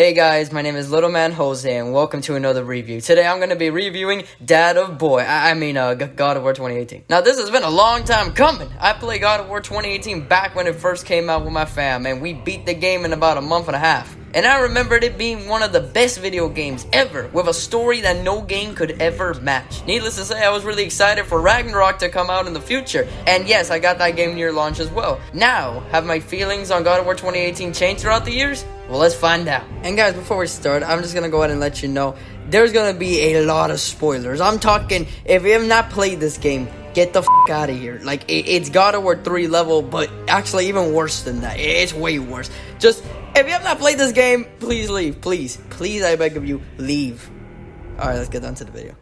Hey guys, my name is Little Man Jose and welcome to another review. Today I'm going to be reviewing God of War 2018. Now this has been a long time coming. I played God of War 2018 back when it first came out with my fam and we beat the game in about a month and a half. And I remembered it being one of the best video games ever, with a story that no game could ever match. Needless to say, I was really excited for Ragnarok to come out in the future. And yes, I got that game near launch as well. Now, have my feelings on God of War 2018 changed throughout the years? Well, let's find out. And guys, before we start, I'm just gonna go ahead and let you know, there's gonna be a lot of spoilers. I'm talking, if you have not played this game, get the f*** out of here. Like, it's God of War 3 level, but actually even worse than that. It's way worse. Just, if you have not played this game, please leave. Please, I beg of you, leave. Alright, let's get down to the video.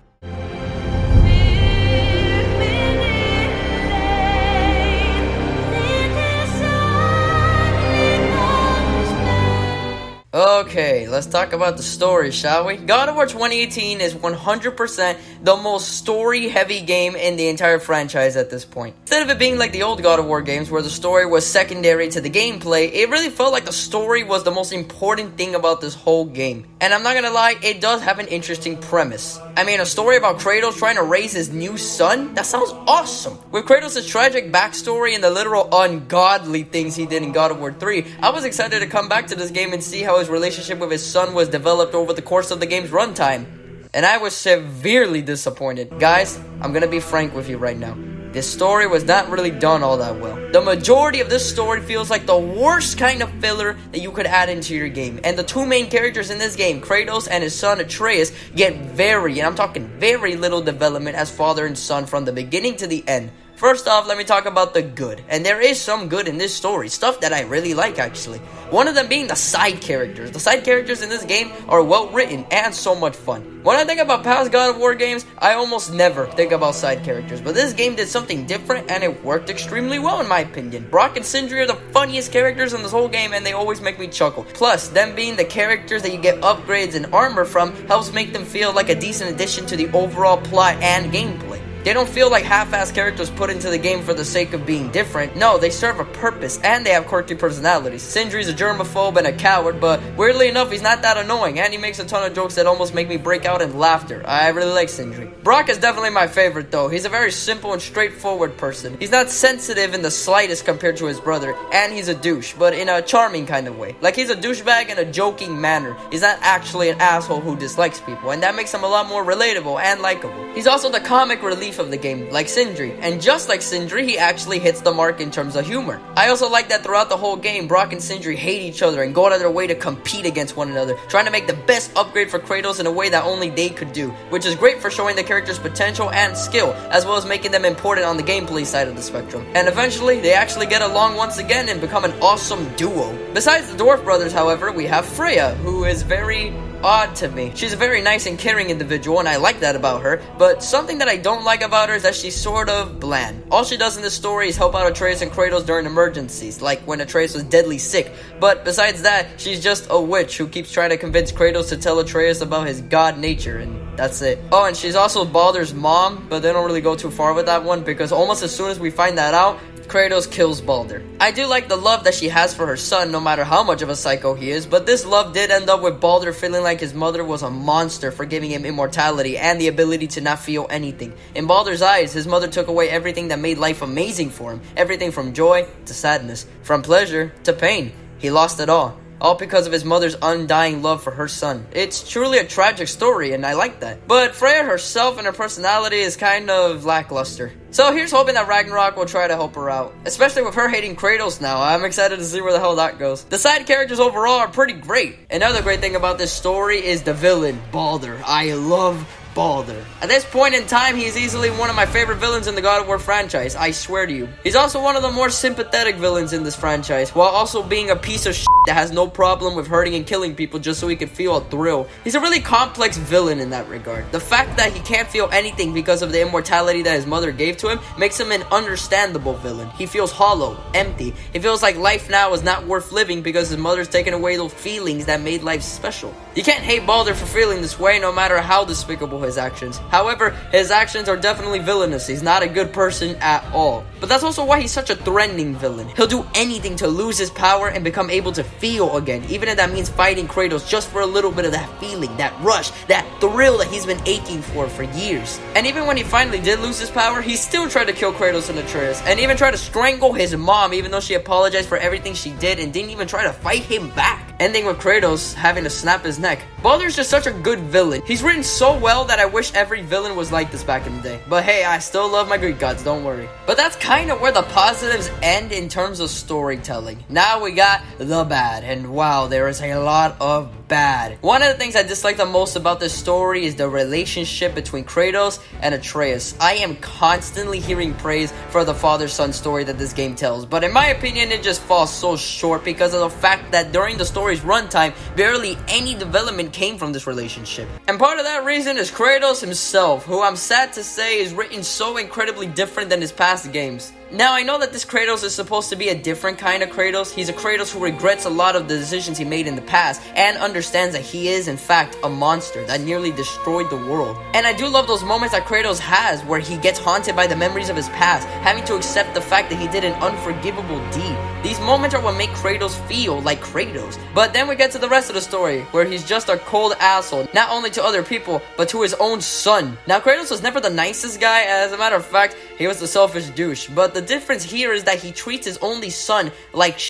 Okay, let's talk about the story, shall we? God of War 2018 is 100% the most story-heavy game in the entire franchise at this point. Instead of it being like the old God of War games where the story was secondary to the gameplay, it really felt like the story was the most important thing about this whole game. And I'm not gonna lie, it does have an interesting premise. I mean, a story about Kratos trying to raise his new son? That sounds awesome! With Kratos' tragic backstory and the literal ungodly things he did in God of War 3, I was excited to come back to this game and see how his relationship with his son was developed over the course of the game's runtime. And I was severely disappointed. Guys, I'm gonna be frank with you right now. This story was not really done all that well. The majority of this story feels like the worst kind of filler that you could add into your game. And the two main characters in this game, Kratos and his son Atreus, get very, and I'm talking very little development as father and son from the beginning to the end. First off, let me talk about the good. And there is some good in this story. Stuff that I really like, actually. One of them being the side characters. The side characters in this game are well written and so much fun. When I think about past God of War games, I almost never think about side characters. But this game did something different and it worked extremely well in my opinion. Brock and Sindri are the funniest characters in this whole game and they always make me chuckle. Plus, them being the characters that you get upgrades and armor from helps make them feel like a decent addition to the overall plot and gameplay. They don't feel like half-assed characters put into the game for the sake of being different. No, they serve a purpose, and they have quirky personalities. Sindri's a germaphobe and a coward, but weirdly enough, he's not that annoying, and he makes a ton of jokes that almost make me break out in laughter. I really like Sindri. Brock is definitely my favorite, though. He's a very simple and straightforward person. He's not sensitive in the slightest compared to his brother, and he's a douche, but in a charming kind of way. Like, he's a douchebag in a joking manner. He's not actually an asshole who dislikes people, and that makes him a lot more relatable and likable. He's also the comic relief of the game, like Sindri, and just like Sindri, he actually hits the mark in terms of humor. I also like that throughout the whole game, Brock and Sindri hate each other and go out of their way to compete against one another, trying to make the best upgrade for Kratos in a way that only they could do, which is great for showing the characters' potential and skill, as well as making them important on the gameplay side of the spectrum. And eventually, they actually get along once again and become an awesome duo. Besides the Dwarf brothers, however, we have Freya, who is very odd to me. She's a very nice and caring individual and I like that about her, but something that I don't like about her is that she's sort of bland. All she does in this story is help out Atreus and Kratos during emergencies, like when Atreus was deadly sick, but besides that, she's just a witch who keeps trying to convince Kratos to tell Atreus about his god nature, and that's it. Oh, and she's also Baldur's mom, but they don't really go too far with that one because almost as soon as we find that out, Kratos kills Baldur. I do like the love that she has for her son, no matter how much of a psycho he is, but this love did end up with Baldur feeling like his mother was a monster for giving him immortality and the ability to not feel anything. In Baldur's eyes, his mother took away everything that made life amazing for him. Everything from joy to sadness, from pleasure to pain. He lost it all because of his mother's undying love for her son. It's truly a tragic story, and I like that. But Freya herself and her personality is kind of lackluster. So here's hoping that Ragnarok will try to help her out, especially with her hating Kratos now. I'm excited to see where the hell that goes. The side characters overall are pretty great. Another great thing about this story is the villain, Baldur. I love Baldur. At this point in time, he is easily one of my favorite villains in the God of War franchise, I swear to you. He's also one of the more sympathetic villains in this franchise, while also being a piece of shit that has no problem with hurting and killing people just so he can feel a thrill. He's a really complex villain in that regard. The fact that he can't feel anything because of the immortality that his mother gave to him makes him an understandable villain. He feels hollow, empty. He feels like life now is not worth living because his mother's taken away those feelings that made life special. You can't hate Baldur for feeling this way no matter how despicable his actions. However, his actions are definitely villainous. He's not a good person at all. But that's also why he's such a threatening villain. He'll do anything to lose his power and become able to feel again, even if that means fighting Kratos just for a little bit of that feeling, that rush, that thrill that he's been aching for years. And even when he finally did lose his power, he still tried to kill Kratos and Atreus, and even tried to strangle his mom, even though she apologized for everything she did and didn't even try to fight him back. Ending with Kratos having to snap his neck. Baldur's just such a good villain. He's written so well that I wish every villain was like this back in the day. But hey, I still love my Greek gods, don't worry. But that's kind of where the positives end in terms of storytelling. Now we got the bad, and wow, there is a lot of bad. One of the things I dislike the most about this story is the relationship between Kratos and Atreus. I am constantly hearing praise for the father-son story that this game tells, but in my opinion, it just falls so short because of the fact that during the story's runtime, barely any development came from this relationship. And part of that reason is Kratos himself, who I'm sad to say is written so incredibly different than his past games. Now, I know that this Kratos is supposed to be a different kind of Kratos. He's a Kratos who regrets a lot of the decisions he made in the past and understands that he is, in fact, a monster that nearly destroyed the world. And I do love those moments that Kratos has where he gets haunted by the memories of his past, having to accept the fact that he did an unforgivable deed. These moments are what make Kratos feel like Kratos. But then we get to the rest of the story, where he's just a cold asshole, not only to other people, but to his own son. Now, Kratos was never the nicest guy. As a matter of fact, he was the selfish douche. But the difference here is that he treats his only son like shit.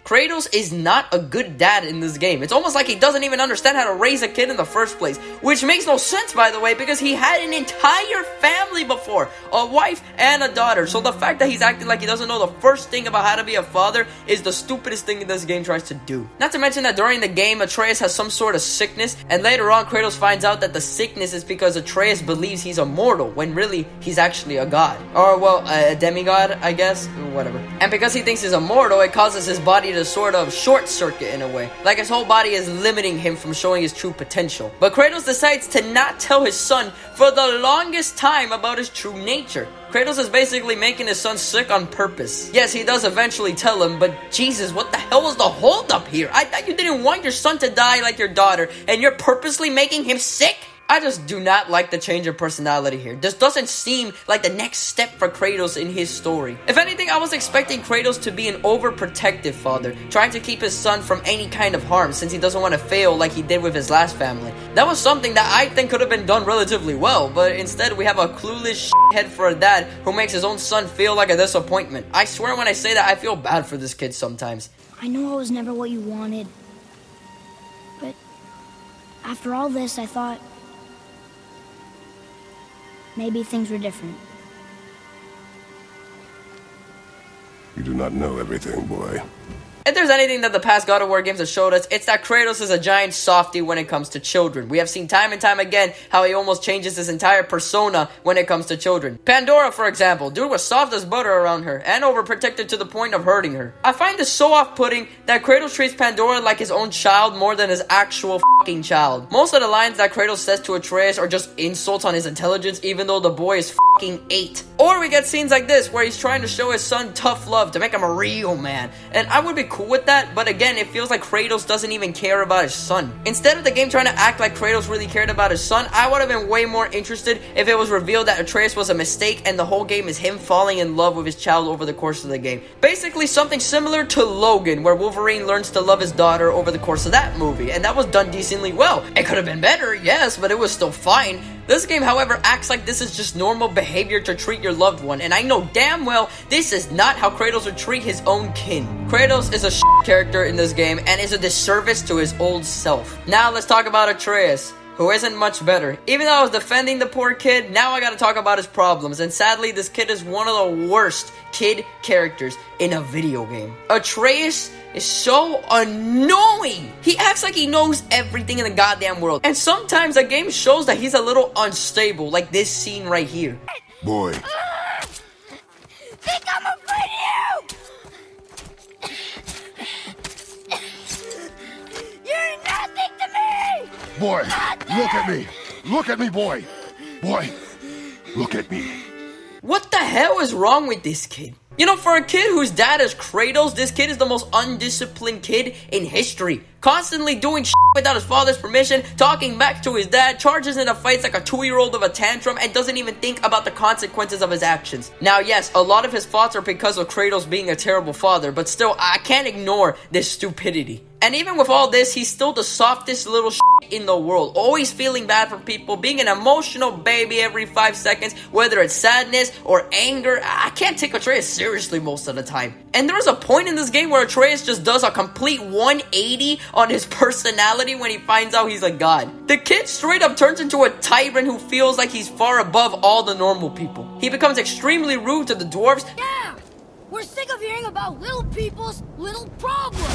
Kratos is not a good dad in this game. It's almost like he doesn't even understand how to raise a kid in the first place, which makes no sense, by the way, because he had an entire family before, a wife and a daughter. So the fact that he's acting like he doesn't know the first thing about how to be a father is the stupidest thing this game tries to do. Not to mention that during the game, Atreus has some sort of sickness, and later on, Kratos finds out that the sickness is because Atreus believes he's immortal, when really, he's actually a god. Or, well, a demigod, I guess? Whatever. And because he thinks he's immortal, it causes his body to sort of short circuit in a way, like his whole body is limiting him from showing his true potential. But Kratos decides to not tell his son for the longest time about his true nature. Kratos is basically making his son sick on purpose. Yes, he does eventually tell him, but Jesus, what the hell was the holdup here? I thought you didn't want your son to die like your daughter, and you're purposely making him sick? I just do not like the change of personality here. This doesn't seem like the next step for Kratos in his story. If anything, I was expecting Kratos to be an overprotective father, trying to keep his son from any kind of harm since he doesn't want to fail like he did with his last family. That was something that I think could have been done relatively well, but instead we have a clueless shithead for a dad who makes his own son feel like a disappointment. I swear when I say that, I feel bad for this kid sometimes. I know I was never what you wanted, but after all this, I thought maybe things were different. You do not know everything, boy. If there's anything that the past God of War games have showed us, it's that Kratos is a giant softie when it comes to children. We have seen time and time again how he almost changes his entire persona when it comes to children. Pandora, for example, dude was soft as butter around her and overprotected to the point of hurting her. I find this so off-putting that Kratos treats Pandora like his own child more than his actual fucking child. Most of the lines that Kratos says to Atreus are just insults on his intelligence, even though the boy is fucking 8. Or we get scenes like this where he's trying to show his son tough love to make him a real man. And I would be cool with that, but again, it feels like Kratos doesn't even care about his son. Instead of the game trying to act like Kratos really cared about his son, I would have been way more interested if it was revealed that Atreus was a mistake and the whole game is him falling in love with his child over the course of the game. Basically something similar to Logan, where Wolverine learns to love his daughter over the course of that movie, and that was done decently well. It could have been better, yes, but it was still fine. This game, however, acts like this is just normal behavior to treat your loved one, and I know damn well this is not how Kratos would treat his own kin. Kratos is a character in this game and is a disservice to his old self. Now let's talk about Atreus, who isn't much better. Even though I was defending the poor kid, now I gotta talk about his problems, and sadly this kid is one of the worst kid characters in a video game. Atreus is so annoying. He acts like he knows everything in the goddamn world, and sometimes the game shows that he's a little unstable, like this scene right here. Boy. Think I'm afraid of you! You're nothing to me! Boy, look at me. Look at me, boy. Boy, look at me. What the hell is wrong with this kid? You know, for a kid whose dad is Kratos, this kid is the most undisciplined kid in history. constantly doing shit without his father's permission, talking back to his dad, charges into fights like a 2-year-old of a tantrum, and doesn't even think about the consequences of his actions. Now, yes, a lot of his thoughts are because of Kratos being a terrible father, but still, I can't ignore this stupidity. And even with all this, he's still the softest little shit in the world, always feeling bad for people, being an emotional baby every 5 seconds, whether it's sadness or anger. I can't take Atreus seriously most of the time. And there is a point in this game where Atreus just does a complete 180 on his personality when he finds out he's a god. The kid straight up turns into a tyrant who feels like he's far above all the normal people. He becomes extremely rude to the dwarves. Yeah! We're sick of hearing about little people's little problems!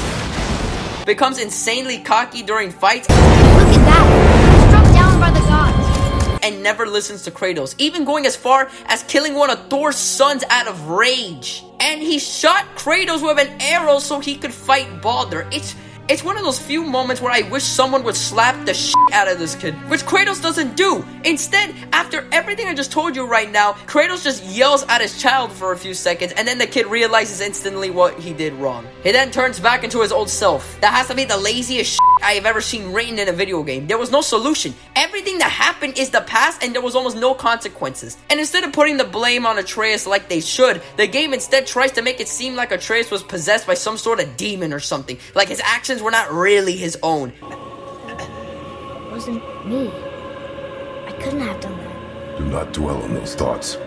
Becomes insanely cocky during fights. Look at that! Struck down by the gods! And never listens to Kratos, even going as far as killing one of Thor's sons out of rage. And he shot Kratos with an arrow so he could fight Baldur. It's one of those few moments where I wish someone would slap the shit out of this kid, which Kratos doesn't do. Instead, after everything I just told you right now, Kratos just yells at his child for a few seconds, and then the kid realizes instantly what he did wrong. He then turns back into his old self. That has to be the laziest shit I have ever seen written in a video game. There was no solution. Everything that happened is the past, and there was almost no consequences. And instead of putting the blame on Atreus like they should, the game instead tries to make it seem like Atreus was possessed by some sort of demon or something, like his actions were not really his own. It wasn't me. I couldn't have done that. Do not dwell on those thoughts.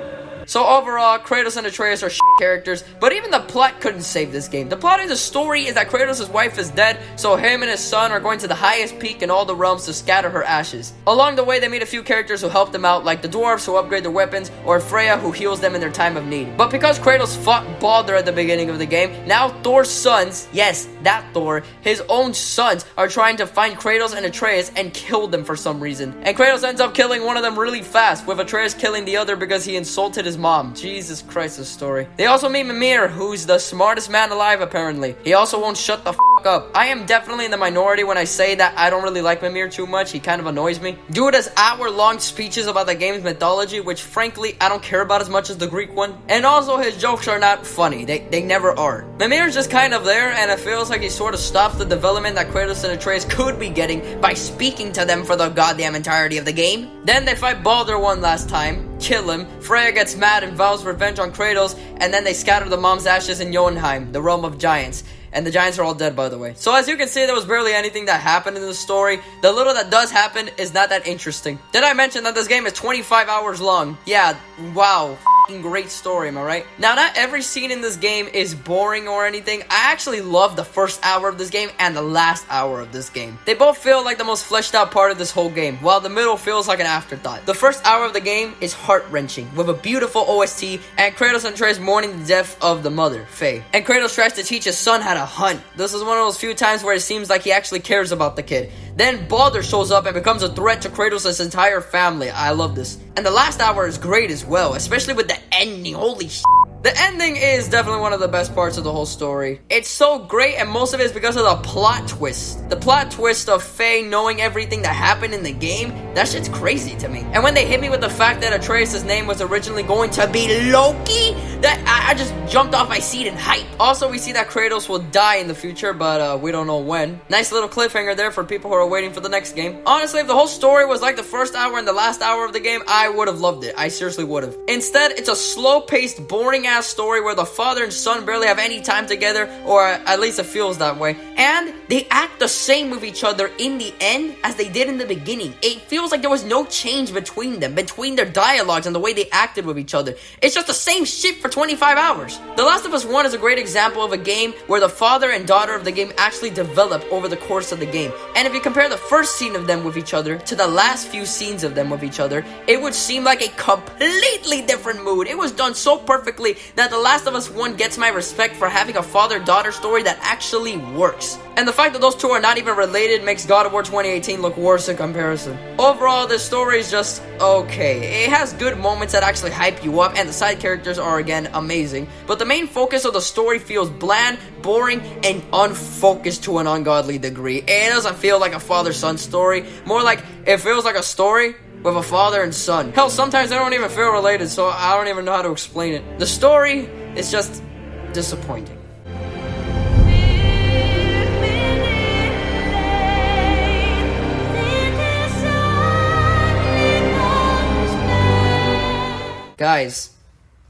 So overall, Kratos and Atreus are shit characters, but even the plot couldn't save this game. The plot of the story is that Kratos' wife is dead, so him and his son are going to the highest peak in all the realms to scatter her ashes. Along the way, they meet a few characters who help them out, like the dwarves who upgrade their weapons, or Freya who heals them in their time of need. But because Kratos fought Baldur at the beginning of the game, now Thor's sons, yes, that Thor, his own sons, are trying to find Kratos and Atreus and kill them for some reason. And Kratos ends up killing one of them really fast, with Atreus killing the other because he insulted his mom. Jesus Christ, this story. They also meet Mimir, who's the smartest man alive apparently. He also won't shut the f up. I am definitely in the minority when I say that I don't really like Mimir too much. He kind of annoys me. Dude has hour-long speeches about the game's mythology, which frankly I don't care about as much as the Greek one. And also his jokes are not funny. They never are. Mimir's just kind of there, and it feels like he sort of stops the development that Kratos and Atreus could be getting by speaking to them for the goddamn entirety of the game. Then they fight Baldur one last time, kill him, Freya gets mad and vows revenge on Kratos, and then they scatter the mom's ashes in Jotunheim, the realm of giants. And the giants are all dead, by the way. So as you can see, there was barely anything that happened in the story. The little that does happen is not that interesting. Did I mention that this game is 25 hours long? Yeah, wow. Great story, am I right? Now, not every scene in this game is boring or anything. I actually love the first hour of this game and the last hour of this game. They both feel like the most fleshed out part of this whole game, while the middle feels like an afterthought. The first hour of the game is heart-wrenching, with a beautiful OST, and Kratos and Atreus mourning the death of the mother, Faye. And Kratos tries to teach his son how to hunt. This is one of those few times where it seems like he actually cares about the kid. Then Baldur shows up and becomes a threat to Kratos' entire family. I love this. And the last hour is great as well, especially with the ending. Holy shit. The ending is definitely one of the best parts of the whole story. It's so great, and most of it is because of the plot twist. The plot twist of Faye knowing everything that happened in the game, that shit's crazy to me. And when they hit me with the fact that Atreus' name was originally going to be Loki, that I just jumped off my seat in hype. Also, we see that Kratos will die in the future, but we don't know when. Nice little cliffhanger there for people who are waiting for the next game. Honestly, if the whole story was like the first hour and the last hour of the game, I would have loved it. I seriously would have. Instead, it's a slow-paced, boring ass story where the father and son barely have any time together, or at least it feels that way, and they act the same with each other in the end as they did in the beginning. It feels like there was no change between them, between their dialogues and the way they acted with each other. It's just the same shit for 25 hours. The Last of Us 1 is a great example of a game where the father and daughter of the game actually develop over the course of the game. And if you compare the first scene of them with each other to the last few scenes of them with each other, it would seem like a completely different mood. It was done so perfectly that The Last of Us 1 gets my respect for having a father-daughter story that actually works. And the fact that those two are not even related makes God of War 2018 look worse in comparison. Overall, this story is just okay. It has good moments that actually hype you up, and the side characters are again amazing. But the main focus of the story feels bland, boring, and unfocused to an ungodly degree. It doesn't feel like a father-son story. More like it feels like a story with a father and son. Hell, sometimes they don't even feel related, so I don't even know how to explain it. The story is just disappointing. Guys,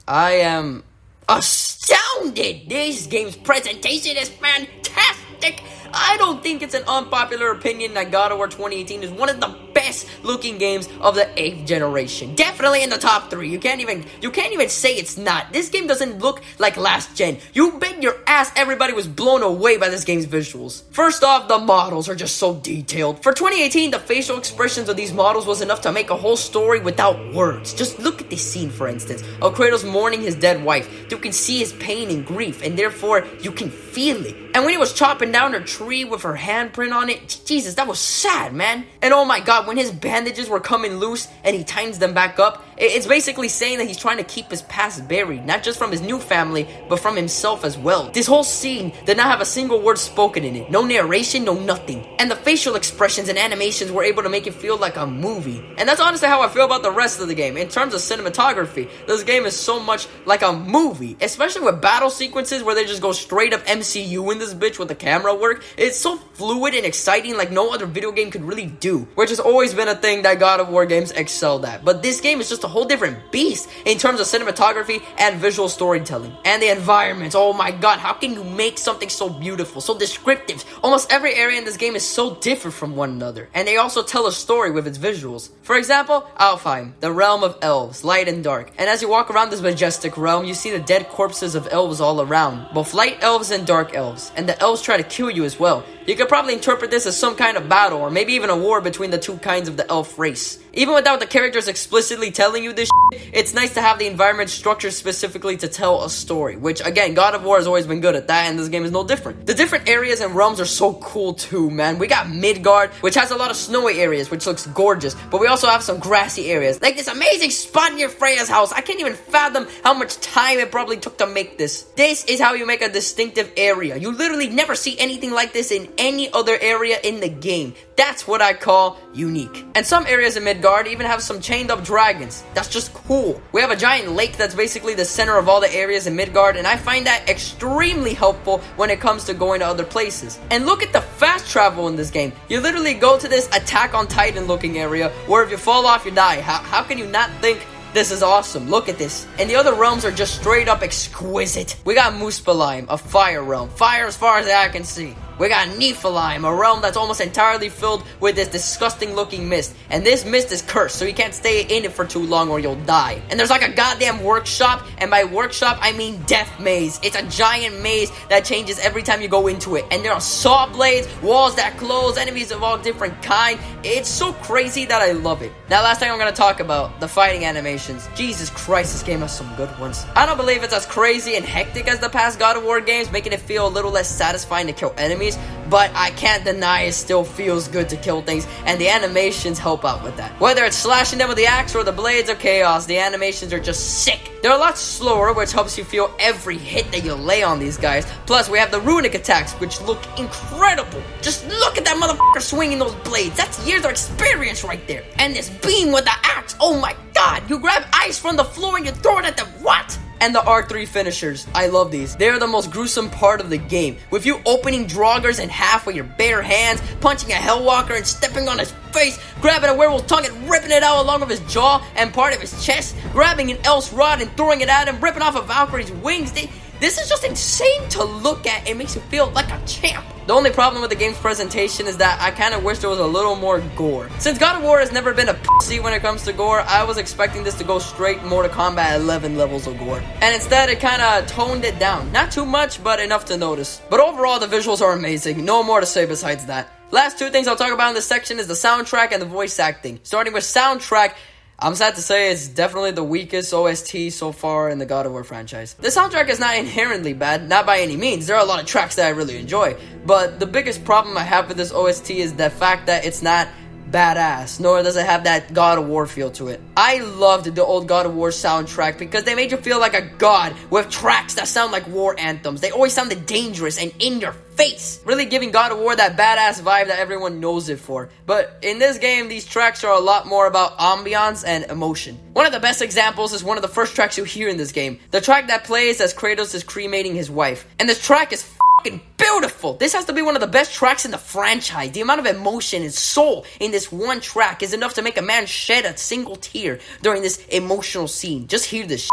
I am astounded. This game's presentation is fantastic. I don't think it's an unpopular opinion that God of War 2018 is one of the best looking games of the 8th generation. Definitely in the top 3. You can't even say it's not. This game doesn't look like last gen. You bet your ass everybody was blown away by this game's visuals. First off, the models are just so detailed. For 2018, the facial expressions of these models was enough to make a whole story without words. Just look at this scene, for instance, of Kratos mourning his dead wife. You can see his pain and grief, and therefore you can feel it. And when he was chopping down her tree with her handprint on it, Jesus, that was sad, man. And oh my god, when his bandages were coming loose and he tightens them back up, it's basically saying that he's trying to keep his past buried, not just from his new family, but from himself as well. This whole scene did not have a single word spoken in it. No narration, no nothing. And the facial expressions and animations were able to make it feel like a movie. And that's honestly how I feel about the rest of the game. In terms of cinematography, this game is so much like a movie, especially with battle sequences where they just go straight up MCU in this bitch with the camera work. It's so fluid and exciting like no other video game could really do, which has always been a thing that God of War games excelled at. But this game is just a whole different beast in terms of cinematography and visual storytelling. And the environments, oh my god, how can you make something so beautiful, so descriptive? Almost every area in this game is so different from one another, and they also tell a story with its visuals. For example, Alfheim, the realm of elves, light and dark. And as you walk around this majestic realm, you see the dead corpses of elves all around, both light elves and dark elves, and the elves try to kill you as well. You could probably interpret this as some kind of battle, or maybe even a war between the two kinds of the elf race. Even without the characters explicitly telling you this shit, it's nice to have the environment structured specifically to tell a story, which again, God of War has always been good at that, and this game is no different. The different areas and realms are so cool too, man. We got Midgard, which has a lot of snowy areas, which looks gorgeous, but we also have some grassy areas, like this amazing spot near Freya's house. I can't even fathom how much time it probably took to make this. This is how you make a distinctive area. You literally never see anything like this in any other area in the game. That's what I call unique. And some areas in Midgard even have some chained up dragons. That's just cool. We have a giant lake that's basically the center of all the areas in Midgard, and I find that extremely helpful when it comes to going to other places. And look at the fast travel in this game. You literally go to this Attack on Titan looking area where if you fall off you die. How can you not think this is awesome? Look at this. And the other realms are just straight up exquisite. We got Muspelheim, a fire realm. Fire as far as the eye can see. We got Niflheim, a realm that's almost entirely filled with this disgusting looking mist. And this mist is cursed, so you can't stay in it for too long or you'll die. And there's like a goddamn workshop, and by workshop I mean death maze. It's a giant maze that changes every time you go into it. And there are saw blades, walls that close, enemies of all different kind. It's so crazy that I love it. Now last thing I'm gonna talk about, the fighting animations. Jesus Christ, this game has some good ones. I don't believe it's as crazy and hectic as the past God of War games, making it feel a little less satisfying to kill enemies. But I can't deny it still feels good to kill things, and the animations help out with that. Whether it's slashing them with the axe or the blades of chaos, the animations are just sick. They're a lot slower, which helps you feel every hit that you lay on these guys. Plus, we have the runic attacks, which look incredible. Just look at that motherfucker swinging those blades. That's years of experience right there. And this beam with the axe, oh my god. You grab ice from the floor and you throw it at them. What? And the R3 finishers. I love these. They are the most gruesome part of the game. With you opening Draugrs in half with your bare hands, punching a Hellwalker and stepping on his face, grabbing a werewolf's tongue and ripping it out along with his jaw and part of his chest, grabbing an Elf's rod and throwing it at him, ripping off a Valkyrie's wings. This is just insane to look at. It makes you feel like a champ. The only problem with the game's presentation is that I kind of wish there was a little more gore. Since God of War has never been a pussy when it comes to gore, I was expecting this to go straight Mortal Kombat 11 levels of gore. And instead, it kind of toned it down. Not too much, but enough to notice. But overall, the visuals are amazing. No more to say besides that. Last two things I'll talk about in this section is the soundtrack and the voice acting. Starting with soundtrack, I'm sad to say it's definitely the weakest OST so far in the God of War franchise. The soundtrack is not inherently bad, not by any means. There are a lot of tracks that I really enjoy, but the biggest problem I have with this OST is the fact that it's not badass, nor does it have that God of War feel to it. I loved the old God of War soundtrack because they made you feel like a god with tracks that sound like war anthems. They always sounded dangerous and in your face, really giving God of War that badass vibe that everyone knows it for. But in this game, these tracks are a lot more about ambiance and emotion. One of the best examples is one of the first tracks you hear in this game, the track that plays as Kratos is cremating his wife. And this track is fucking beautiful. This has to be one of the best tracks in the franchise. The amount of emotion and soul in this one track is enough to make a man shed a single tear during this emotional scene. Just hear this shit.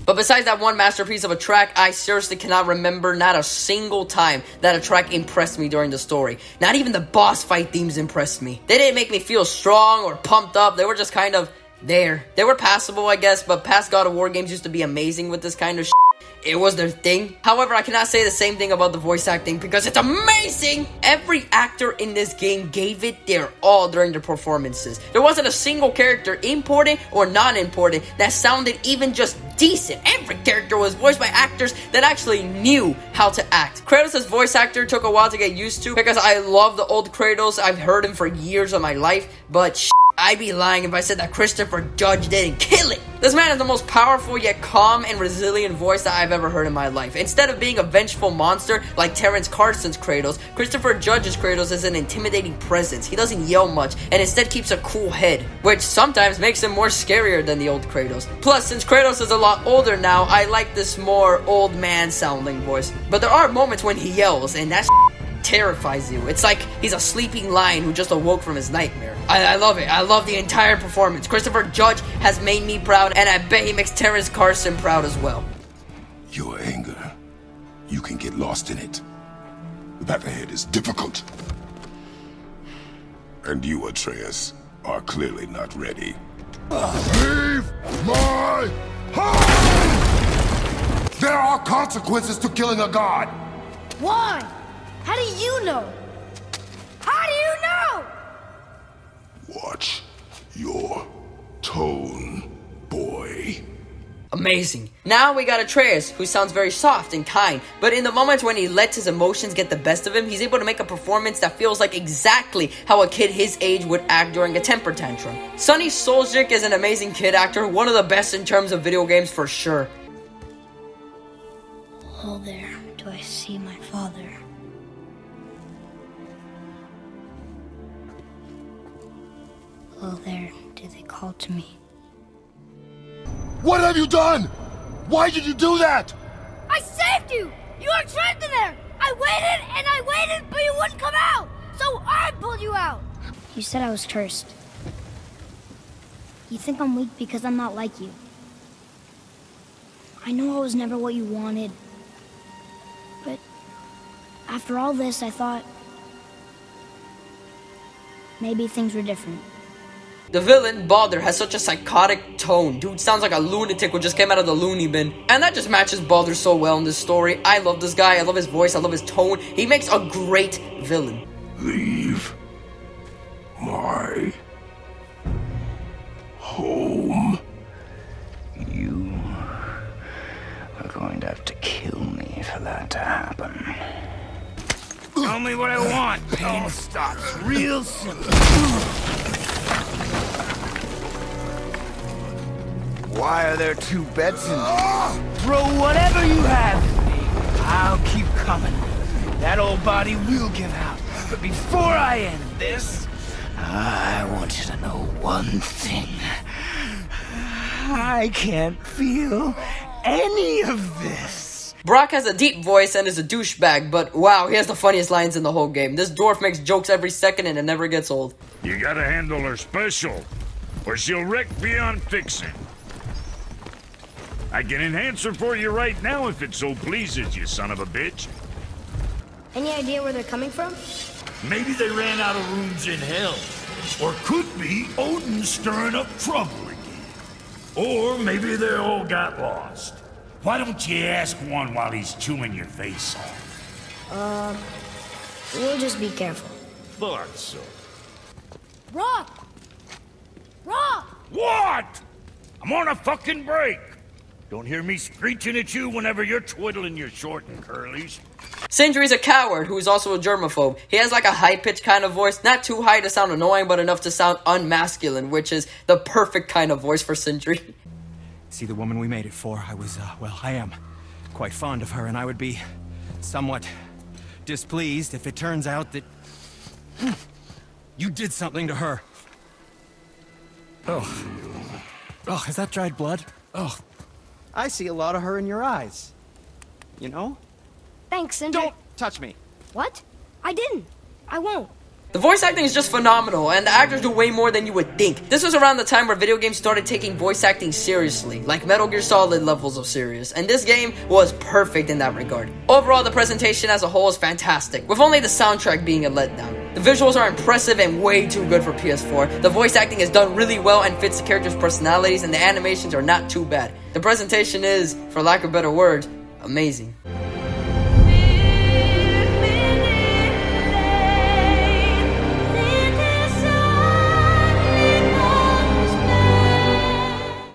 But besides that one masterpiece of a track, I seriously cannot remember not a single time that a track impressed me during the story. Not even the boss fight themes impressed me. They didn't make me feel strong or pumped up. They were just kind of there. They were passable, I guess, but past God of War games used to be amazing with this kind of shit. It was their thing. However, I cannot say the same thing about the voice acting because it's amazing! Every actor in this game gave it their all during their performances. There wasn't a single character, important or non-important, that sounded even just decent. Every character was voiced by actors that actually knew how to act. Kratos' voice actor took a while to get used to because I love the old Kratos. I've heard him for years of my life, but I'd be lying if I said that Christopher Judge didn't kill it. This man is the most powerful yet calm and resilient voice that I've ever heard in my life. Instead of being a vengeful monster like Terrence Carson's Kratos, Christopher Judge's Kratos is an intimidating presence. He doesn't yell much and instead keeps a cool head, which sometimes makes him more scarier than the old Kratos. Plus, since Kratos is a lot older now, I like this more old man sounding voice. But there are moments when he yells and that's terrifies you. It's like he's a sleeping lion who just awoke from his nightmare. I love it. I love the entire performance. Christopher Judge has made me proud, and I bet he makes Terrence Carson proud as well. Your anger, you can get lost in it. The path ahead is difficult. And you, Atreus, are clearly not ready. Leave my house! There are consequences to killing a god! Why? How do you know? How do you know? Watch your tone, boy. Amazing. Now we got Atreus, who sounds very soft and kind, but in the moments when he lets his emotions get the best of him, he's able to make a performance that feels like exactly how a kid his age would act during a temper tantrum. Sonny Soljic is an amazing kid actor, one of the best in terms of video games for sure. Oh, there. Do I see my father? Oh, there. Do they call to me? What have you done? Why did you do that? I saved you! You were trapped in there! I waited and I waited, but you wouldn't come out! So I pulled you out! You said I was cursed. You think I'm weak because I'm not like you. I know I was never what you wanted. But after all this, I thought maybe things were different. The villain, Baldur, has such a psychotic tone. Dude sounds like a lunatic who just came out of the loony bin. And that just matches Baldur so well in this story. I love this guy, I love his voice, I love his tone. He makes a great villain. Leave my home. You are going to have to kill me for that to happen. Tell me what I want. Pain stops real simple. Why are there two beds in there? Throw whatever you have at me. I'll keep coming. That old body will give out. But before I end this, I want you to know one thing. I can't feel any of this. Brock has a deep voice and is a douchebag, but wow, he has the funniest lines in the whole game. This dwarf makes jokes every second and it never gets old. You gotta handle her special, or she'll wreck beyond fixing. I can enhance her for you right now if it so pleases you, son of a bitch. Any idea where they're coming from? Maybe they ran out of rooms in hell. Or could be Odin stirring up trouble again. Or maybe they all got lost. Why don't you ask one while he's chewing your face off? We'll just be careful. Thought so. Rock! Raw! What? I'm on a fucking break. Don't hear me screeching at you whenever you're twiddling your short and curlies. Sindri's a coward who is also a germaphobe. He has like a high-pitched kind of voice, not too high to sound annoying, but enough to sound unmasculine, which is the perfect kind of voice for Sindri. See, the woman we made it for, I am quite fond of her, and I would be somewhat displeased if it turns out that you did something to her. Oh, is that dried blood? Oh, I see a lot of her in your eyes. You know? Thanks, Sindri. Don't touch me. What? I didn't. I won't. The voice acting is just phenomenal, and the actors do way more than you would think. This was around the time where video games started taking voice acting seriously, like Metal Gear Solid levels of serious, and this game was perfect in that regard. Overall, the presentation as a whole is fantastic, with only the soundtrack being a letdown. The visuals are impressive and way too good for PS4. The voice acting is done really well and fits the characters' personalities, and the animations are not too bad. The presentation is, for lack of better words, amazing.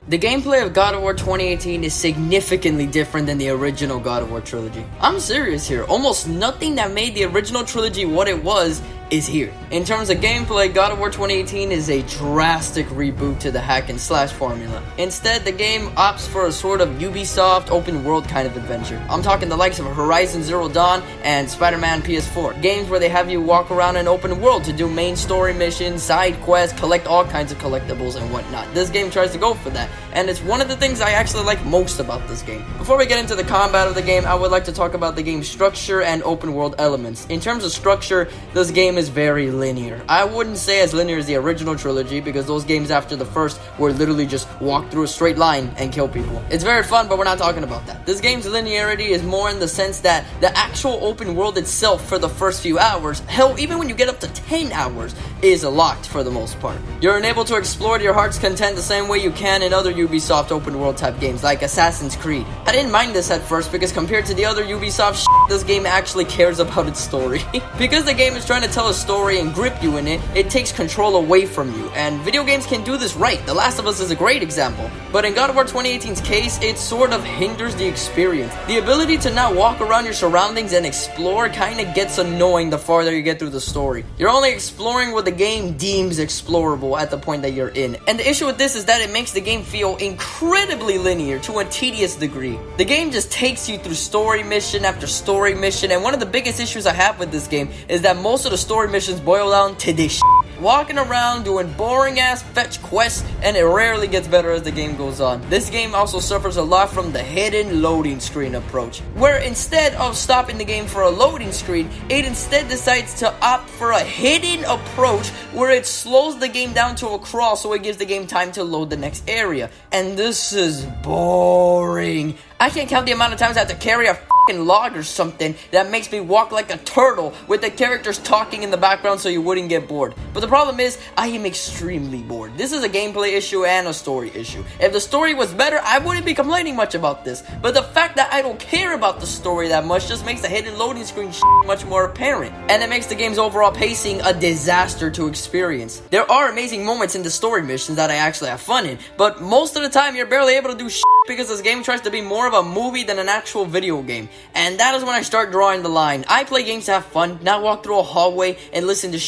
The gameplay of God of War 2018 is significantly different than the original God of War trilogy. I'm serious here. Almost nothing that made the original trilogy what it was is here. In terms of gameplay, God of War 2018 is a drastic reboot to the hack and slash formula. Instead, the game opts for a sort of Ubisoft open world kind of adventure. I'm talking the likes of Horizon Zero Dawn and Spider-Man PS4. Games where they have you walk around an open world to do main story missions, side quests, collect all kinds of collectibles and whatnot. This game tries to go for that, and it's one of the things I actually like most about this game. Before we get into the combat of the game, I would like to talk about the game's structure and open world elements. In terms of structure, this game is very linear. I wouldn't say as linear as the original trilogy, because those games after the first were literally just walk through a straight line and kill people. It's very fun, but we're not talking about that. This game's linearity is more in the sense that the actual open world itself for the first few hours, hell, even when you get up to 10 hours, is locked for the most part. You're unable to explore to your heart's content the same way you can in other Ubisoft open world type games like Assassin's Creed. I didn't mind this at first because compared to the other Ubisoft shit, this game actually cares about its story. Because the game is trying to tell a story and grip you in it, it takes control away from you, and video games can do this right. The Last of Us is a great example, but in God of War 2018's case, it sort of hinders the experience. The ability to not walk around your surroundings and explore kind of gets annoying the farther you get through the story. You're only exploring what the game deems explorable at the point that you're in, and the issue with this is that it makes the game feel incredibly linear to a tedious degree. The game just takes you through story mission after story mission, and one of the biggest issues I have with this game is that most of the story missions boil down to this shit. Walking around doing boring ass fetch quests, and it rarely gets better as the game goes on. This game also suffers a lot from the hidden loading screen approach, where instead of stopping the game for a loading screen, it instead decides to opt for a hidden approach where it slows the game down to a crawl so it gives the game time to load the next area. And this is boring. I can't count the amount of times I have to carry a fucking log or something that makes me walk like a turtle with the characters talking in the background so you wouldn't get bored. But the problem is, I am extremely bored. This is a gameplay issue and a story issue. If the story was better, I wouldn't be complaining much about this. But the fact that I don't care about the story that much just makes the hidden loading screen much more apparent. And it makes the game's overall pacing a disaster to experience. There are amazing moments in the story missions that I actually have fun in, but most of the time you're barely able to do because this game tries to be more of a movie than an actual video game. And that is when I start drawing the line. I play games to have fun, not walk through a hallway and listen to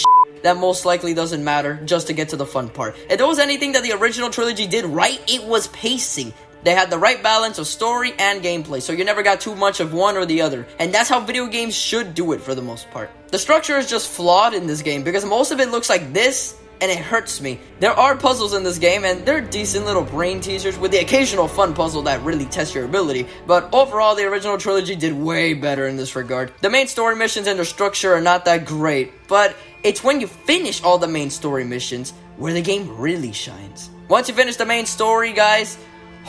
that most likely doesn't matter just to get to the fun part. If there was anything that the original trilogy did right, it was pacing. They had the right balance of story and gameplay, so you never got too much of one or the other. And that's how video games should do it for the most part. The structure is just flawed in this game because most of it looks like this, and it hurts me. There are puzzles in this game, and they're decent little brain teasers with the occasional fun puzzle that really tests your ability, but overall the original trilogy did way better in this regard. The main story missions and their structure are not that great, but it's when you finish all the main story missions where the game really shines. Once you finish the main story, guys,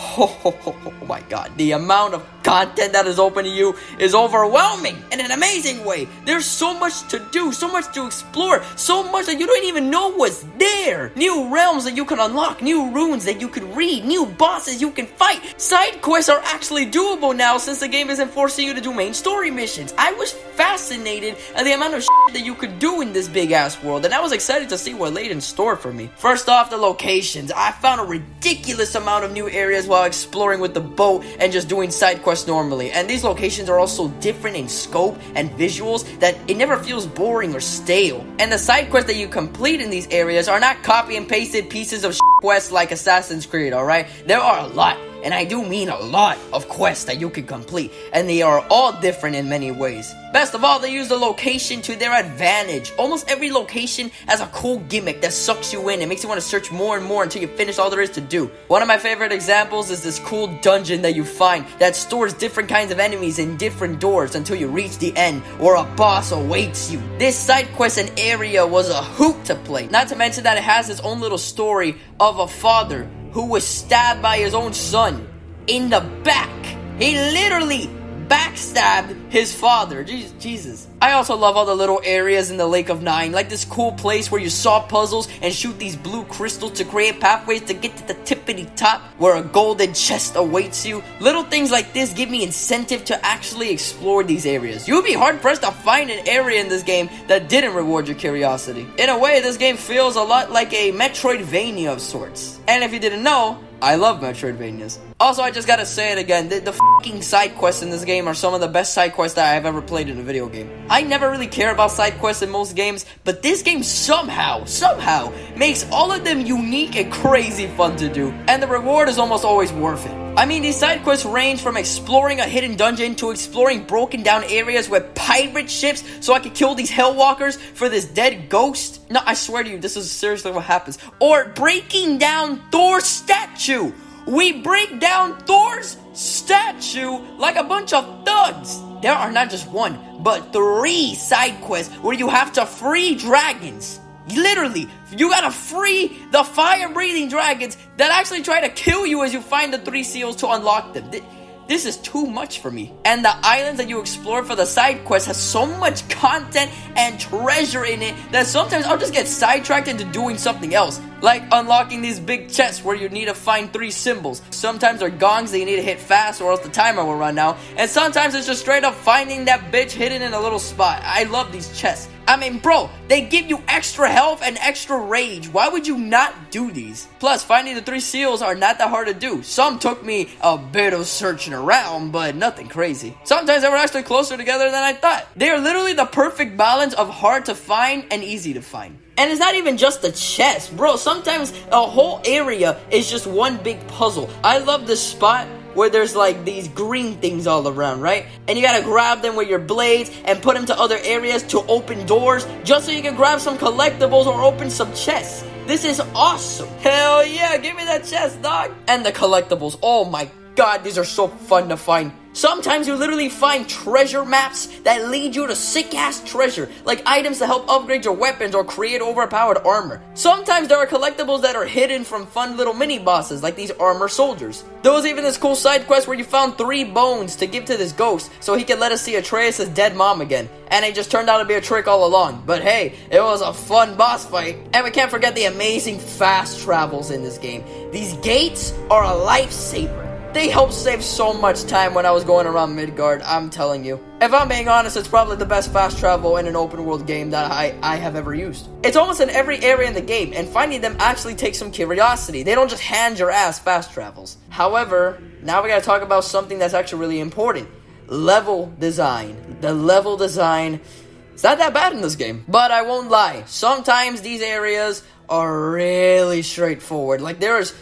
Oh my god, the amount of content that is open to you is overwhelming in an amazing way. There's so much to do, so much to explore, so much that you don't even know what's there. New realms that you can unlock, new runes that you can read, new bosses you can fight. Side quests are actually doable now since the game isn't forcing you to do main story missions. I was fascinated at the amount of shit that you could do in this big ass world, and I was excited to see what laid in store for me. First off, the locations. I found a ridiculous amount of new areas while exploring with the boat and just doing side quests normally, and these locations are also different in scope and visuals that it never feels boring or stale. And the side quests that you complete in these areas are not copy and pasted pieces of quests like Assassin's Creed, alright? There are a lot, and I do mean a lot of quests that you can complete, and they are all different in many ways. Best of all, they use the location to their advantage. Almost every location has a cool gimmick that sucks you in and makes you want to search more and more until you finish all there is to do. One of my favorite examples is this cool dungeon that you find that stores different kinds of enemies in different doors until you reach the end, where a boss awaits you. This side quest and area was a hoot to play, not to mention that it has its own little story of a father who was stabbed by his own son in the back. He literally backstabbed his father. Jesus. I also love all the little areas in the Lake of Nine, like this cool place where you solve puzzles and shoot these blue crystals to create pathways to get to the tippity top where a golden chest awaits you. Little things like this give me incentive to actually explore these areas. You would be hard pressed to find an area in this game that didn't reward your curiosity. In a way, this game feels a lot like a Metroidvania of sorts. And if you didn't know, I love Metroidvanias. Also, I just gotta say it again, the fucking side quests in this game are some of the best side quests that I've ever played in a video game. I never really care about side quests in most games, but this game somehow makes all of them unique and crazy fun to do, and the reward is almost always worth it. I mean, these side quests range from exploring a hidden dungeon to exploring broken down areas with pirate ships so I could kill these hellwalkers for this dead ghost. No, I swear to you, this is seriously what happens. Or breaking down Thor's statue. We break down Thor's statue like a bunch of thugs. There are not just one, but 3 side quests where you have to free dragons. Literally, you gotta free the fire-breathing dragons that actually try to kill you as you find the 3 seals to unlock them. This is too much for me. And the islands that you explore for the side quests has so much content and treasure in it that sometimes I'll just get sidetracked into doing something else. Like unlocking these big chests where you need to find 3 symbols. Sometimes they're gongs that you need to hit fast or else the timer will run out. And sometimes it's just straight up finding that bitch hidden in a little spot. I love these chests. I mean, bro, they give you extra health and extra rage. Why would you not do these? Plus, finding the 3 seals are not that hard to do. Some took me a bit of searching around, but nothing crazy. Sometimes they were actually closer together than I thought. They are literally the perfect balance of hard to find and easy to find. And it's not even just the chest, bro. Sometimes a whole area is just one big puzzle. I love this spot where there's like these green things all around, right? And you gotta grab them with your blades and put them to other areas to open doors just so you can grab some collectibles or open some chests. This is awesome. Hell yeah, give me that chest, dog. And the collectibles, oh my god, these are so fun to find. Sometimes you literally find treasure maps that lead you to sick-ass treasure, like items to help upgrade your weapons or create overpowered armor. Sometimes there are collectibles that are hidden from fun little mini-bosses, like these armor soldiers. There was even this cool side quest where you found 3 bones to give to this ghost, so he could let us see Atreus' dead mom again. And it just turned out to be a trick all along. But hey, it was a fun boss fight. And we can't forget the amazing fast travels in this game. These gates are a lifesaver. They helped save so much time when I was going around Midgard, I'm telling you. If I'm being honest, it's probably the best fast travel in an open world game that I have ever used. It's almost in every area in the game, and finding them actually takes some curiosity. They don't just hand your ass fast travels. However, now we gotta talk about something that's actually really important. Level design. The level design, it's not that bad in this game. But I won't lie, sometimes these areas are really straightforward. Like there's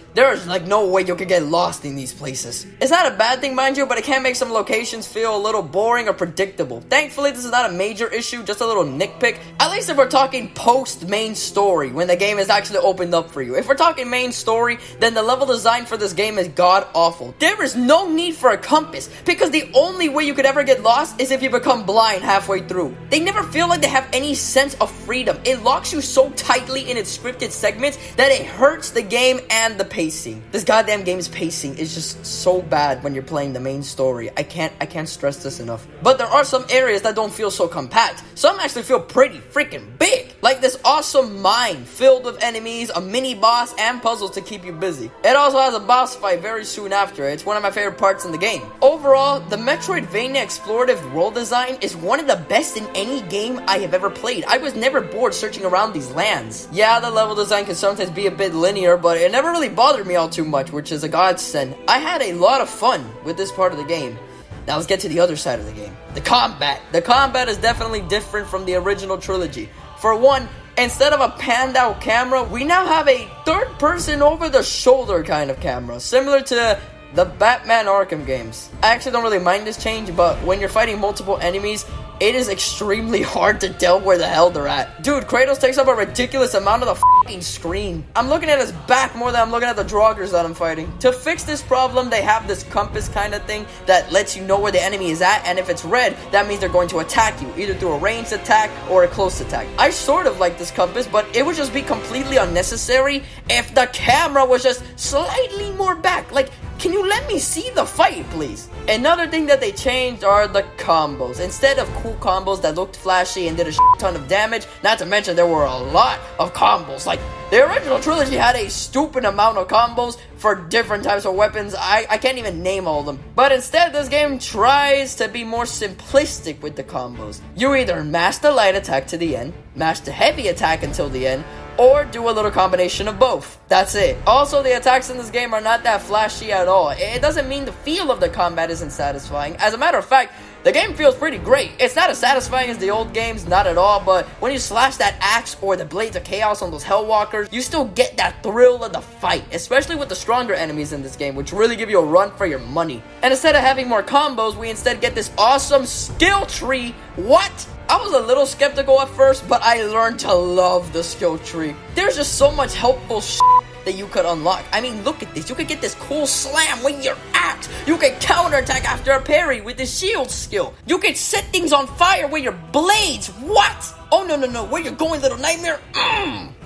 like no way you could get lost in these places. It's not a bad thing, mind you, but it can make some locations feel a little boring or predictable. Thankfully, this is not a major issue, just a little nitpick. At least if we're talking post-main story, when the game is actually opened up for you. If we're talking main story, then the level design for this game is god-awful. There is no need for a compass, because the only way you could ever get lost is if you become blind halfway through. They never feel like they have any sense of freedom. It locks you so tightly in its scripted segments that it hurts the game and the pace. pacing. This goddamn game's pacing is just so bad when you're playing the main story. I can't stress this enough. But there are some areas that don't feel so compact. Some actually feel pretty freaking big. Like this awesome mine filled with enemies, a mini boss, and puzzles to keep you busy. It also has a boss fight very soon after. It's one of my favorite parts in the game. Overall, the Metroidvania explorative world design is one of the best in any game I have ever played. I was never bored searching around these lands. Yeah, the level design can sometimes be a bit linear, but it never really bothered me all too much, which is a godsend. I had a lot of fun with this part of the game. Now let's get to the other side of the game. The combat. The combat is definitely different from the original trilogy. For one, instead of a panned out camera, we now have a third person over the shoulder kind of camera, similar to the Batman Arkham games. I actually don't really mind this change, but when you're fighting multiple enemies, it is extremely hard to tell where the hell they're at. Dude, Kratos takes up a ridiculous amount of the fucking screen. I'm looking at his back more than I'm looking at the draugrs that I'm fighting. To fix this problem, they have this compass kind of thing that lets you know where the enemy is at, and if it's red, that means they're going to attack you, either through a ranged attack or a close attack. I sort of like this compass, but it would just be completely unnecessary if the camera was just slightly more back. Like, can you let me see the fight, please? Another thing that they changed are the combos. Instead of cool combos that looked flashy and did a ton of damage, not to mention there were a lot of combos. Like, the original trilogy had a stupid amount of combos for different types of weapons. I can't even name all of them. But instead, this game tries to be more simplistic with the combos. You either mash the light attack to the end, mash the heavy attack until the end, or do a little combination of both. That's it. Also, the attacks in this game are not that flashy at all. It doesn't mean the feel of the combat isn't satisfying. As a matter of fact, the game feels pretty great. It's not as satisfying as the old games, not at all, but when you slash that axe or the blades of chaos on those hellwalkers, you still get that thrill of the fight, especially with the stronger enemies in this game, which really give you a run for your money. And instead of having more combos, we instead get this awesome skill tree. What? I was a little skeptical at first, but I learned to love the skill tree. There's just so much helpful shit that you could unlock. I mean, look at this. You could get this cool slam with your axe. You could counterattack after a parry with the shield skill. You could set things on fire with your blades. What? Oh, no. Where you going, little nightmare?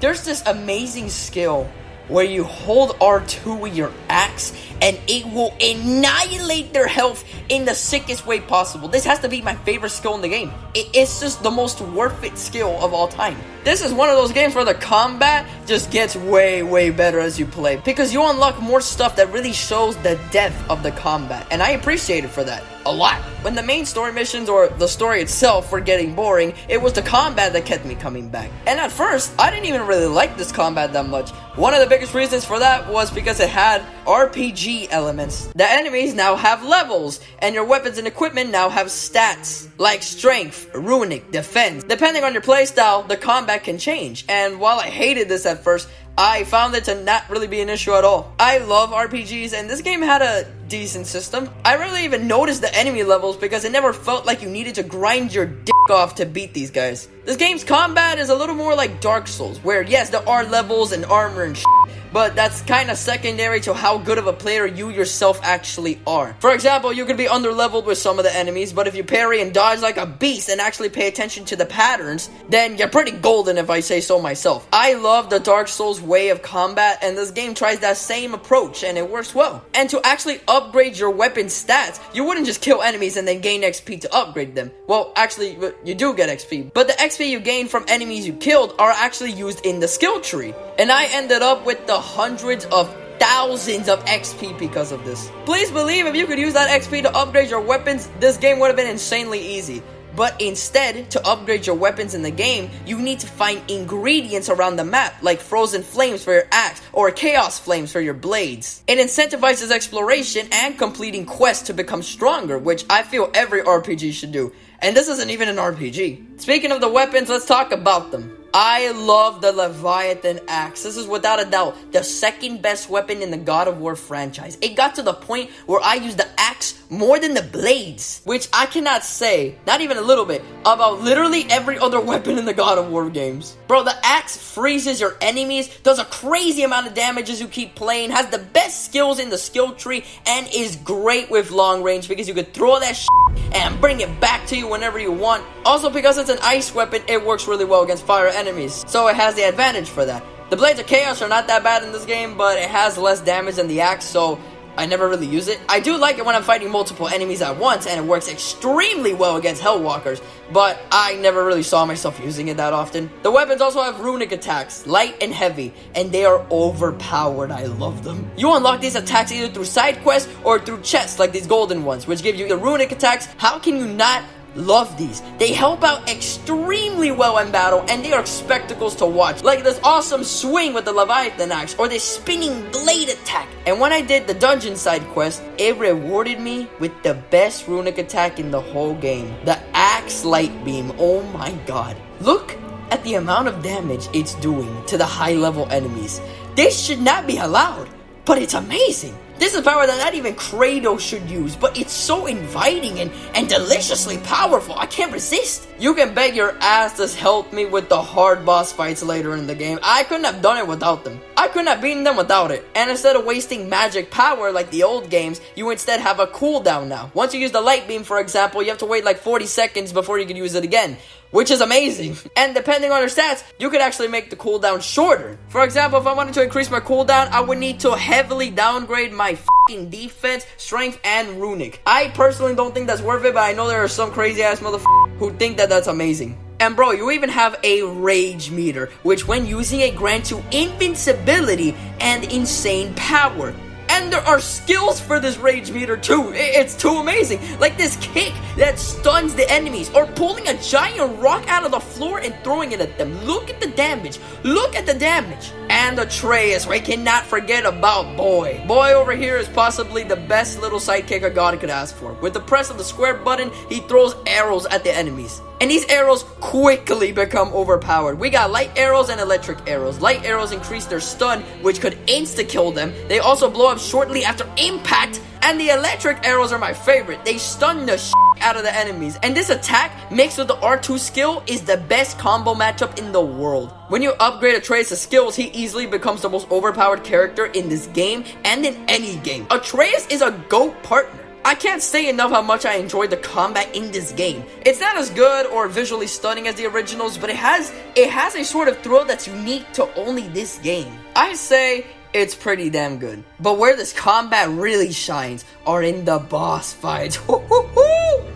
There's this amazing skill where you hold R2 with your axe and it will annihilate their health in the sickest way possible. This has to be my favorite skill in the game. It's just the most worth it skill of all time. This is one of those games where the combat just gets way better as you play, because you unlock more stuff that really shows the depth of the combat, and I appreciate it for that a lot. When the main story missions or the story itself were getting boring, it was the combat that kept me coming back. And at first, I didn't even really like this combat that much. One of the biggest reasons for that was because it had RPG elements. The enemies now have levels, and your weapons and equipment now have stats, like strength, runic, defense. Depending on your playstyle, the combat can change, and while I hated this at first, I found it to not really be an issue at all. I love RPGs, and this game had a decent system. I rarely even noticed the enemy levels because it never felt like you needed to grind your dick off to beat these guys. This game's combat is a little more like Dark Souls, where yes, there are levels and armor and shit, but that's kind of secondary to how good of a player you yourself actually are. For example, you could be underleveled with some of the enemies, but if you parry and dodge like a beast and actually pay attention to the patterns, then you're pretty golden, if I say so myself. I love the Dark Souls way of combat, and this game tries that same approach, and it works well. And to actually upgrade your weapon stats, you wouldn't just kill enemies and then gain XP to upgrade them. Well, actually, you do get XP, but the XP you gain from enemies you killed are actually used in the skill tree. And I ended up with the hundreds of thousands of XP because of this. Please believe if you could use that XP to upgrade your weapons, this game would have been insanely easy. But instead, to upgrade your weapons in the game, you need to find ingredients around the map, like frozen flames for your axe, or chaos flames for your blades. It incentivizes exploration and completing quests to become stronger, which I feel every RPG should do. And this isn't even an RPG. Speaking of the weapons, let's talk about them. I love the Leviathan axe. This is without a doubt the second best weapon in the God of War franchise. It got to the point where I use the axe more than the blades, which I cannot say, not even a little bit, about literally every other weapon in the God of War games. Bro, the axe freezes your enemies, does a crazy amount of damage as you keep playing, has the best skills in the skill tree, and is great with long range because you could throw that shit and bring it back to you whenever you want. Also, because it's an ice weapon, it works really well against fire enemies, so it has the advantage for that. The Blades of Chaos are not that bad in this game, but it has less damage than the axe, so I never really use it. I do like it when I'm fighting multiple enemies at once, and it works extremely well against Hellwalkers, but I never really saw myself using it that often. The weapons also have runic attacks, light and heavy, and they are overpowered. I love them. You unlock these attacks either through side quests or through chests like these golden ones, which give you the runic attacks. How can you not love these? They help out extremely well in battle, and they are spectacles to watch, like this awesome swing with the Leviathan axe or this spinning blade attack. And when I did the dungeon side quest, it rewarded me with the best runic attack in the whole game, the axe light beam. Oh my god, look at the amount of damage it's doing to the high level enemies. This should not be allowed, but it's amazing. This is power that not even Kratos should use, but it's so inviting and deliciously powerful. I can't resist. You can beg your ass to help me with the hard boss fights later in the game. I couldn't have done it without them. I couldn't have beaten them without it. And instead of wasting magic power like the old games, you instead have a cooldown now. Once you use the light beam, for example, you have to wait like 40 seconds before you can use it again, which is amazing. And depending on your stats, you could actually make the cooldown shorter. For example, if I wanted to increase my cooldown, I would need to heavily downgrade my fucking defense, strength, and runic. I personally don't think that's worth it, but I know there are some crazy ass motherfuckers who think that that's amazing. And bro, you even have a rage meter, which when using it grants you invincibility and insane power. And there are skills for this rage meter too. It's too amazing. Like this kick that stuns the enemies, or pulling a giant rock out of the floor and throwing it at them. Look at the damage. Look at the damage. And Atreus, we cannot forget about Boy. Boy over here is possibly the best little sidekick a god could ask for. With the press of the square button, he throws arrows at the enemies. And these arrows quickly become overpowered. We got light arrows and electric arrows. Light arrows increase their stun, which could insta-kill them. They also blow up shortly after impact. And the electric arrows are my favorite. They stun the shit out of the enemies. And this attack, mixed with the R2 skill, is the best combo matchup in the world. When you upgrade Atreus' skills, he easily becomes the most overpowered character in this game and in any game. Atreus is a GOAT partner. I can't say enough how much I enjoyed the combat in this game. It's not as good or visually stunning as the originals, but it has a sort of thrill that's unique to only this game. I say it's pretty damn good. But where this combat really shines are in the boss fights.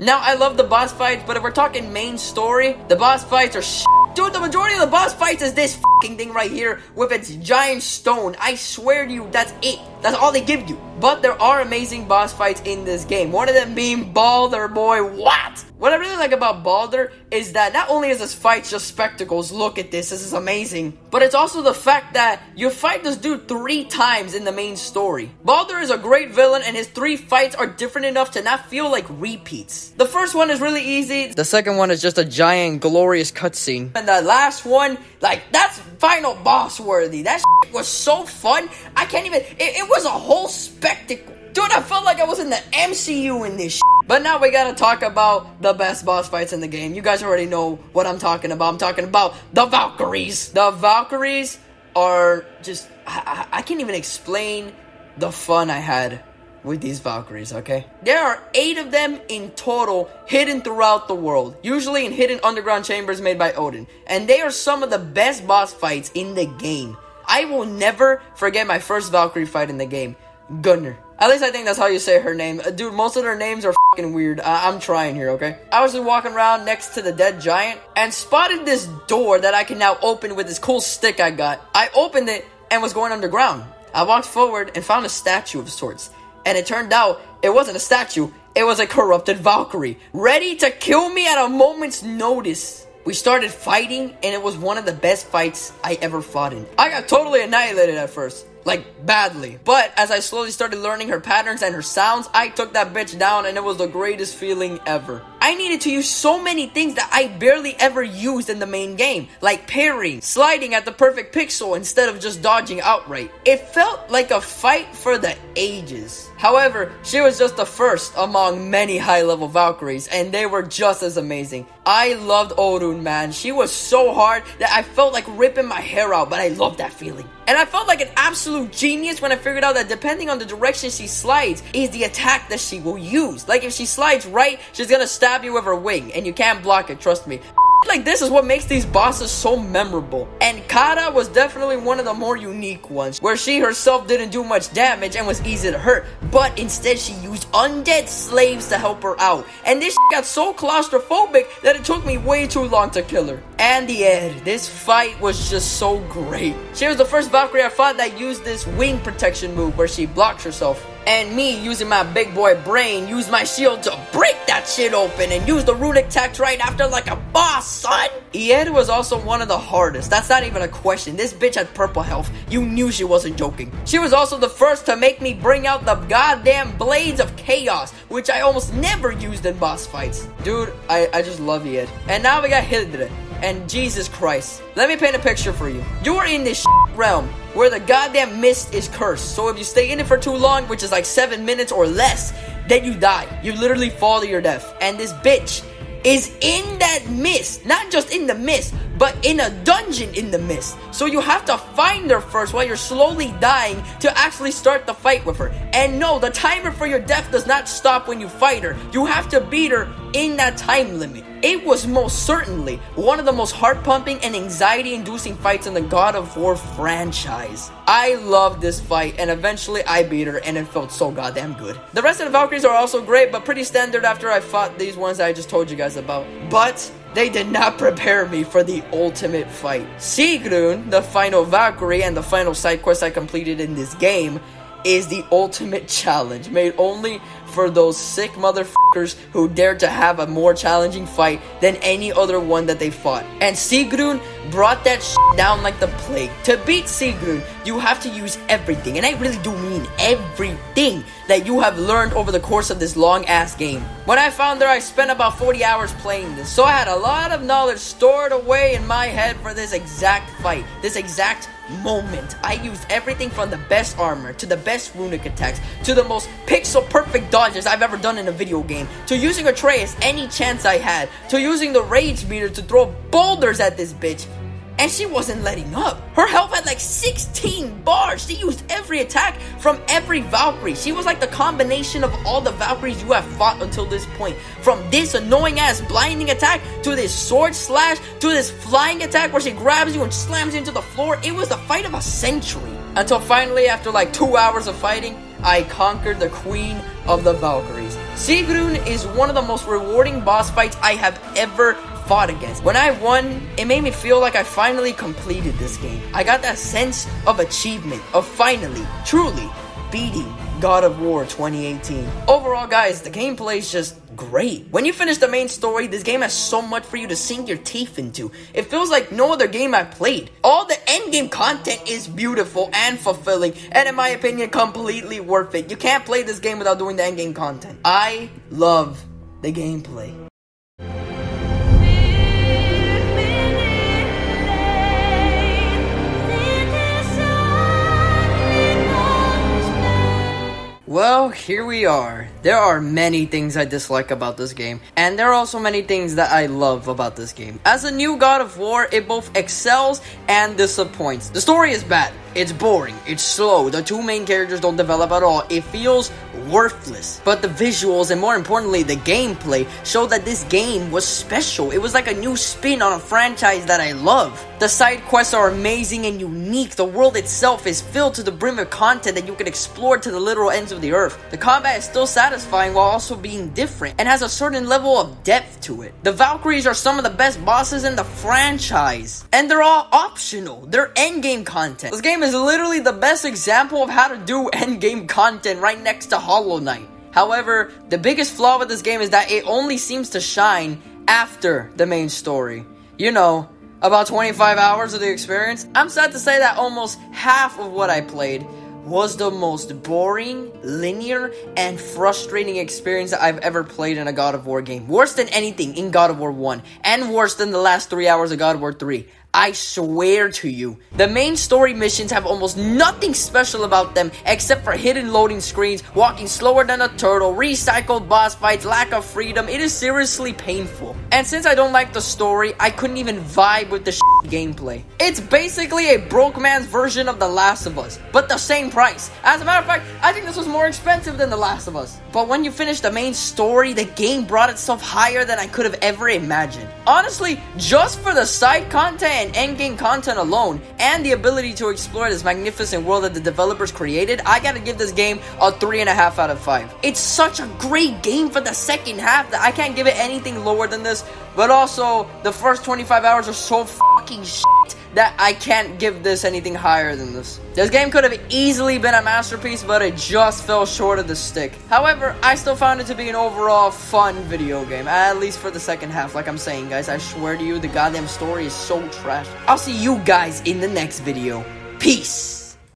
Now, I love the boss fights, but if we're talking main story, the boss fights are shit. Dude, the majority of the boss fights is this fucking thing right here with its giant stone. I swear to you, that's it. That's all they give you. But there are amazing boss fights in this game. One of them being Baldur, boy. What? What I really like about Baldur is that not only is this fight just spectacles, look at this is amazing, but it's also the fact that you fight this dude 3 times in the main story. Baldur is a great villain, and his 3 fights are different enough to not feel like repeats. The first one is really easy. The second one is just a giant, glorious cutscene. And the last one, like, that's final boss worthy. That shit was so fun. I can't even, it was a whole spectacle. Dude, I felt like I was in the MCU in this shit. But now we gotta talk about the best boss fights in the game. You guys already know what I'm talking about. I'm talking about the Valkyries. The Valkyries are just, I can't even explain the fun I had with these Valkyries, okay? There are 8 of them in total, hidden throughout the world, usually in hidden underground chambers made by Odin. And they are some of the best boss fights in the game. I will never forget my first Valkyrie fight in the game, Gunnar. At least I think that's how you say her name. Dude, most of their names are fucking weird. I'm trying here, okay? I was just walking around next to the dead giant and spotted this door that I can now open with this cool stick I got. I opened it and was going underground. I walked forward and found a statue of sorts. And it turned out it wasn't a statue. It was a corrupted Valkyrie, ready to kill me at a moment's notice. We started fighting, and it was one of the best fights I ever fought in. I got totally annihilated at first. Like, badly. But as I slowly started learning her patterns and her sounds, I took that bitch down, and it was the greatest feeling ever. I needed to use so many things that I barely ever used in the main game, like parrying, sliding at the perfect pixel instead of just dodging outright. It felt like a fight for the ages. However, she was just the first among many high-level Valkyries, and they were just as amazing. I loved Odin, man. She was so hard that I felt like ripping my hair out, but I loved that feeling. And I felt like an absolute genius when I figured out that depending on the direction she slides is the attack that she will use. Like if she slides right, she's gonna stab you with her wing, and you can't block it, trust me. like this is what makes these bosses so memorable. And Kara was definitely one of the more unique ones, where she herself didn't do much damage and was easy to hurt, but instead she used undead slaves to help her out. And this got so claustrophobic that it took me way too long to kill her. And the end, this fight was just so great. She was the first Valkyrie I fought that used this wing protection move where she blocks herself. And me, using my big boy brain, used my shield to break that shit open and use the runic attack right after like a boss, son! Ied was also one of the hardest. That's not even a question. This bitch had purple health. You knew she wasn't joking. She was also the first to make me bring out the goddamn Blades of Chaos, which I almost never used in boss fights. Dude, I just love Ied. And now we got Hydra. And Jesus Christ. Let me paint a picture for you. You are in this realm where the goddamn mist is cursed. So if you stay in it for too long, which is like 7 minutes or less, then you die. You literally fall to your death. And this bitch is in that mist. Not just in the mist, but in a dungeon in the mist. So you have to find her first while you're slowly dying to actually start the fight with her. And no, the timer for your death does not stop when you fight her. You have to beat her in that time limit. It was most certainly one of the most heart-pumping and anxiety-inducing fights in the God of War franchise. I loved this fight, and eventually I beat her, and it felt so goddamn good. The rest of the Valkyries are also great, but pretty standard after I fought these ones that I just told you guys about. But they did not prepare me for the ultimate fight. Sigrun, the final Valkyrie and the final side quest I completed in this game, is the ultimate challenge, made only for those sick motherfuckers who dared to have a more challenging fight than any other one that they fought. And Sigrun brought that shit down like the plague. To beat Sigrun, you have to use everything, and I really do mean everything that you have learned over the course of this long-ass game. When I found her, I spent about 40 hours playing this, so I had a lot of knowledge stored away in my head for this exact fight, this exact moment. I used everything from the best armor, to the best runic attacks, to the most pixel-perfect dodges I've ever done in a video game, to using Atreus any chance I had, to using the rage meter to throw boulders at this bitch. And she wasn't letting up. Her health had like 16 bars. She used every attack from every Valkyrie. She was like the combination of all the Valkyries you have fought until this point. From this annoying ass blinding attack, to this sword slash, to this flying attack where she grabs you and slams you into the floor. It was the fight of a century. Until finally, after like 2 hours of fighting, I conquered the Queen of the Valkyries. Sigrun is one of the most rewarding boss fights I have ever fought against. When I won, it made me feel like I finally completed this game. I got that sense of achievement, of finally, truly beating God of War 2018. Overall, guys, the gameplay is just great. When you finish the main story, this game has so much for you to sink your teeth into. It feels like no other game I've played. All the endgame content is beautiful and fulfilling, and in my opinion, completely worth it. You can't play this game without doing the endgame content. I love the gameplay. Well, here we are. There are many things I dislike about this game, and there are also many things that I love about this game. As a new God of War, it both excels and disappoints. The story is bad. It's boring. It's slow. The two main characters don't develop at all. It feels worthless. But the visuals, and more importantly, the gameplay, show that this game was special. It was like a new spin on a franchise that I love. The side quests are amazing and unique. The world itself is filled to the brim of content that you can explore to the literal ends of the earth. The combat is still satisfying while also being different and has a certain level of depth to it. The Valkyries are some of the best bosses in the franchise, and they're all optional. They're endgame content. This game is literally the best example of how to do endgame content, right next to Hollow Knight. However, the biggest flaw with this game is that it only seems to shine after the main story. You know, about 25 hours of the experience. I'm sad to say that almost half of what I played was the most boring, linear, and frustrating experience that I've ever played in a God of War game. Worse than anything in God of War 1, and worse than the last 3 hours of God of War 3. I swear to you. The main story missions have almost nothing special about them except for hidden loading screens, walking slower than a turtle, recycled boss fights, lack of freedom. It is seriously painful. And since I don't like the story, I couldn't even vibe with the gameplay. It's basically a broke man's version of The Last of Us, but the same price. As a matter of fact, I think this was more expensive than The Last of Us. But when you finish the main story, the game brought itself higher than I could have ever imagined. Honestly, just for the side content and endgame content alone, and the ability to explore this magnificent world that the developers created, I gotta give this game a 3.5 out of 5. It's such a great game for the second half that I can't give it anything lower than this, but also the first 25 hours are so fucking shit that I can't give this anything higher than this. This game could have easily been a masterpiece, but it just fell short of the stick. However, I still found it to be an overall fun video game, at least for the second half. Like I'm saying, guys, I swear to you, the goddamn story is so trash. I'll see you guys in the next video. Peace.